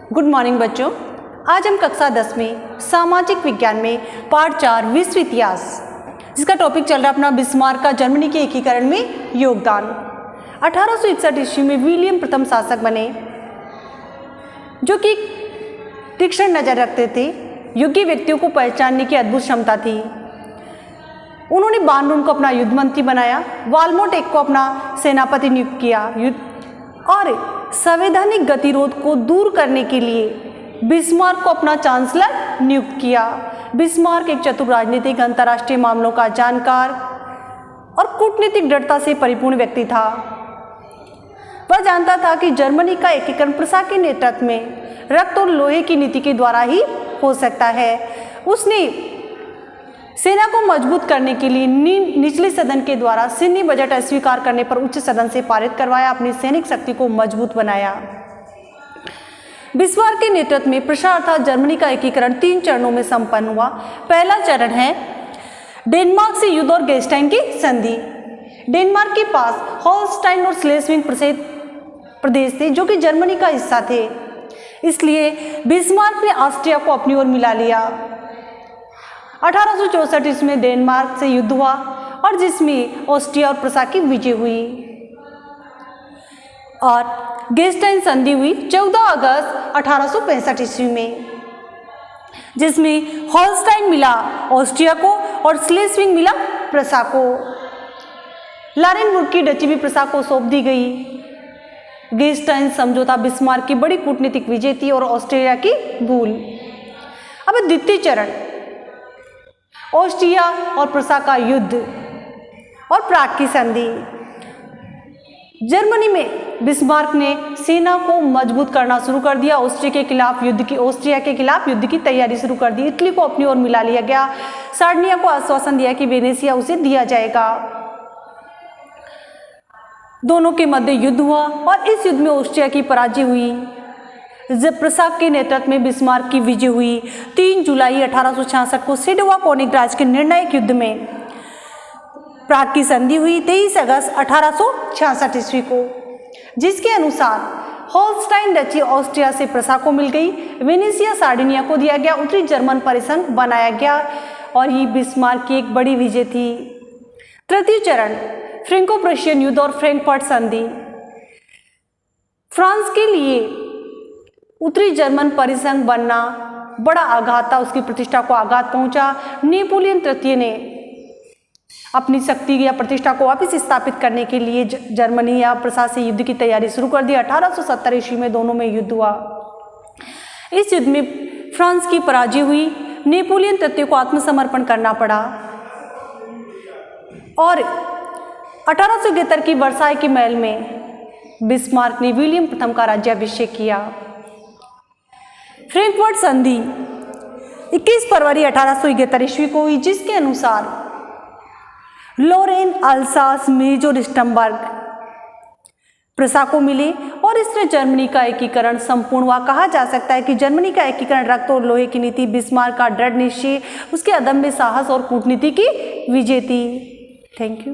Good morning बच्चों। आज हम कक्षा 10 में सामाजिक विज्ञान में पाठ 4 विश्व इतिहास, जिसका टॉपिक चल रहा है अपना बिस्मार्क का जर्मनी के एकीकरण में योगदान। 1861 ईस्वी में विलियम प्रथम शासक बने, जो कि तीक्ष्ण नजर रखते थे। योग्य व्यक्तियों को पहचानने की अद्भुत क्षमता थी। उन्होंने बानरून को अपना युद्ध मंत्री बनाया, वाल्मोटेक को अपना सेनापति नियुक्त किया और संवैधानिक गतिरोध को दूर करने के लिए बिस्मार्क को अपना चांसलर नियुक्त किया। बिस्मार्क एक चतुर राजनीतिक, अंतर्राष्ट्रीय मामलों का जानकार और कूटनीतिक दृढ़ता से परिपूर्ण व्यक्ति था। वह जानता था कि जर्मनी का एकीकरण प्रसा के नेतृत्व में रक्त और लोहे की नीति के द्वारा ही हो सकता है। उसने सेना को मजबूत करने के लिए निचले सदन के द्वारा सैन्य बजट अस्वीकार करने पर उच्च सदन से पारित करवाया, अपनी सैनिक शक्ति को मजबूत बनाया। बिस्मार्क के नेतृत्व में प्रसा अर्थात जर्मनी का एकीकरण 3 चरणों में संपन्न हुआ। पहला चरण है डेनमार्क से युद्ध और गेस्टाइन की संधि। डेनमार्क के पास होल्स्टाइन और स्लेस्विंग प्रदेश थे, जो कि जर्मनी का हिस्सा थे। इसलिए बिस्मार्क ने ऑस्ट्रिया को अपनी ओर मिला लिया। 1864 ईस्वी में डेनमार्क से युद्ध हुआ और जिसमें ऑस्ट्रिया और प्रसा की विजय हुई और गेस्टाइन संधि हुई 14 अगस्त 1865 ईस्वी में, जिसमें होल्स्टाइन मिला ऑस्ट्रिया को और स्लेस्विंग मिला प्रसा को। लारेनबुर्ग की डची भी प्रसा को सौंप दी गई। गेस्टाइन समझौता बिस्मार्क की बड़ी कूटनीतिक विजय थी और ऑस्ट्रिया की भूल। अब द्वितीय चरण, ऑस्ट्रिया और प्रसा का युद्ध और प्राग की संधि। जर्मनी में बिस्मार्क ने सेना को मजबूत करना शुरू कर दिया। ऑस्ट्रिया के खिलाफ युद्ध की तैयारी शुरू कर दी। इटली को अपनी ओर मिला लिया गया। सार्डिनिया को आश्वासन दिया कि वेनेशिया उसे दिया जाएगा। दोनों के मध्य युद्ध हुआ और इस युद्ध में ऑस्ट्रिया की पराजय हुई। जब प्रसा के नेतृत्व में बिस्मार्क की विजय हुई। 3 जुलाई 1866 को सेडोवा कोनिग्राज के निर्णायक युद्ध में प्राग की संधि हुई 23 अगस्त 1866 ईस्वी को, जिसके अनुसार होल्स्टाइन डची ऑस्ट्रिया से प्रसा को मिल गई। वेनेशिया सार्डिनिया को दिया गया। उत्तरी जर्मन परिसंघ बनाया गया और ये बिस्मार्क की एक बड़ी विजय थी। तृतीय चरण, फ्रैंको प्रुशियन युद्ध और फ्रैंकफर्ट संधि। फ्रांस के लिए उत्तरी जर्मन परिसंघ बनना बड़ा आघात था, उसकी प्रतिष्ठा को आघात पहुंचा। नेपोलियन तृतीय ने अपनी शक्ति या प्रतिष्ठा को वापस स्थापित करने के लिए जर्मनी या प्रसा से युद्ध की तैयारी शुरू कर दी। 1870 ईस्वी में दोनों में युद्ध हुआ। इस युद्ध में फ्रांस की पराजय हुई। नेपोलियन तृतीय को आत्मसमर्पण करना पड़ा और 1871 की वर्साई के महल में बिस्मार्क ने विलियम प्रथम का राज्याभिषेक किया। फ्रैंकफर्ट संधि 21 फरवरी 1871 ईस्वी को हुई, जिसके अनुसार लोरेन, अल्सास, मेज और स्टम्बर्ग प्रसा को मिले और इसने जर्मनी का एकीकरण संपूर्ण हुआ। कहा जा सकता है कि जर्मनी का एकीकरण रक्त और लोहे की नीति, बिस्मार्क का दृढ़ निश्चय, उसके अदम्य साहस और कूटनीति की विजय थी। Thank you.